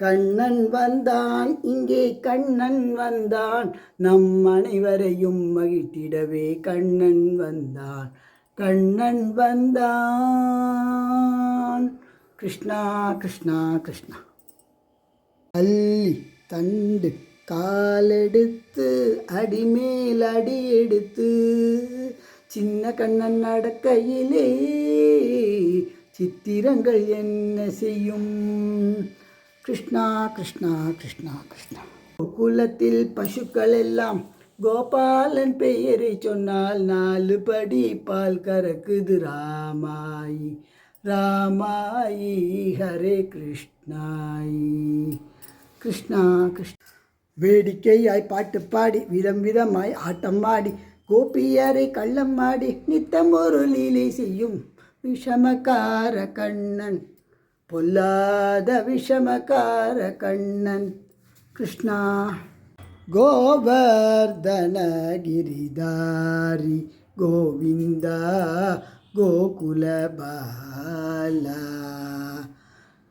கண்ணன் வந்தான், இங்கே கண்ணன் வந்தான், நம் அனைவரையும் மகிழ்த்திடவே கண்ணன் வந்தான், கண்ணன் வந்தான். கிருஷ்ணா கிருஷ்ணா கிருஷ்ணா. அள்ளி தண்டு காலெடுத்து அடிமேல் அடி எடுத்து சின்ன கண்ணன் நடக்கையிலே சித்திரங்கள் என்ன செய்யும். கிருஷ்ணா கிருஷ்ணா கிருஷ்ணா கிருஷ்ணா. குலத்தில் பசுக்கள் எல்லாம் கோபாலன் பெயரை சொன்னால் 4 படி பால் கறக்குது. ராமாயி ராமாயி ஹரே கிருஷ்ணாயி. கிருஷ்ணா கிருஷ்ணா. வேடிக்கையாய் பாட்டு பாடி விதம் விதமாய் ஆட்டம் ஆடி கோபியரை கள்ளம் ஆடி நித்தம் ஒரு லீலை செய்யும் விஷமக்கார கண்ணன், பொல்லாத விஷமக்கார கண்ணன். கிருஷ்ணா. கோவர்தன கிரிதாரி கோவிந்தா கோகுலபாலா.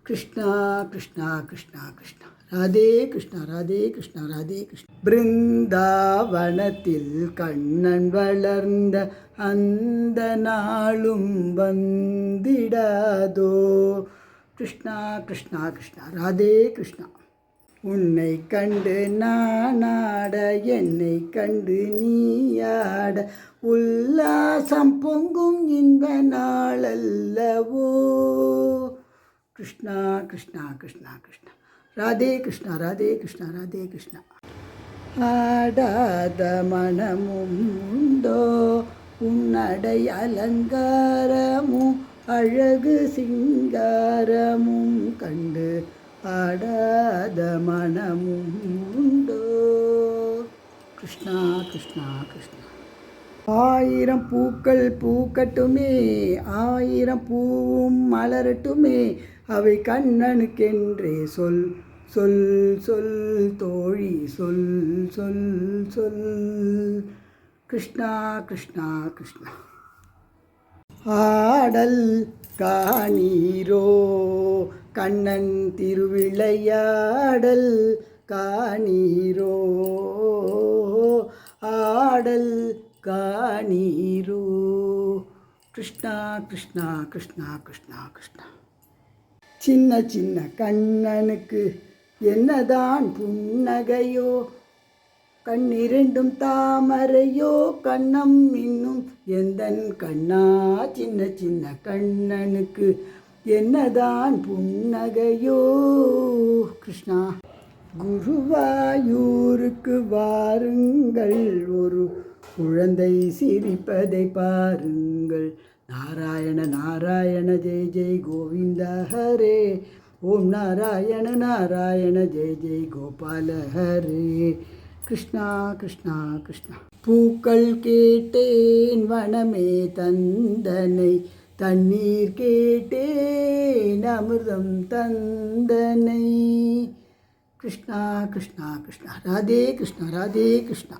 கிருஷ்ணா கிருஷ்ணா கிருஷ்ணா கிருஷ்ணா. ராதே கிருஷ்ணா ராதே கிருஷ்ணா ராதே கிருஷ்ணா. பிருந்தாவனத்தில் கண்ணன் வளர்ந்த அந்த நாளும் வந்திடாதோ. கிருஷ்ணா கிருஷ்ணா கிருஷ்ணா. ராதே கிருஷ்ணா. உன்னை கண்டு நானாட என்னை கண்டு நீயாட உல்லாசம் பொங்கும் இந்த நாளல்லவோ. கிருஷ்ணா கிருஷ்ணா கிருஷ்ணா கிருஷ்ணா. ராதே கிருஷ்ணா ராதே கிருஷ்ணா ராதே கிருஷ்ணா. ஆடாத மனமும் உண்டோ உன்னடை அலங்காரமும் அழகு சிங்காரமும் கண்டு ஆடாத மனமும் உண்டோ. கிருஷ்ணா கிருஷ்ணா கிருஷ்ணா. 1000 பூக்கள் பூக்கட்டுமே 1000 பூவும் மலரட்டுமே அவை கண்ணனுக்கென்றே சொல் சொல் சொல் தோழி சொல் சொல் சொல். கிருஷ்ணா கிருஷ்ணா கிருஷ்ணா. ஆடல் காணீரோ கண்ணன் திருவிளையாடல் காணீரோ ஆடல் காணீரோ. கிருஷ்ணா கிருஷ்ணா கிருஷ்ணா கிருஷ்ணா கிருஷ்ணா. சின்ன சின்ன கண்ணனுக்கு என்னதான் புன்னகையோ கண்ணிரண்டும் தாமரையோ கண்ணம் இன்னும் எந்தன் கண்ணா. சின்ன சின்ன கண்ணனுக்கு என்னதான் புன்னகையோ. கிருஷ்ணா. குருவாயூருக்கு வாருங்கள் ஒரு குழந்தை சிரிப்பதை பாருங்கள். நாராயண நாராயண ஜெய் ஜெய் கோவிந்த ஹரே. ஓம் நாராயண நாராயண ஜெய் ஜெய் கோபால ஹரே. கிருஷ்ணா கிருஷ்ணா கிருஷ்ணா. பூக்கள் கேட்டேன் வனமே தந்தனை தண்ணீர் கேட்டேன் அமிர்தம் தந்தனை. கிருஷ்ணா கிருஷ்ணா கிருஷ்ணா. ராதே கிருஷ்ணா ராதே கிருஷ்ணா.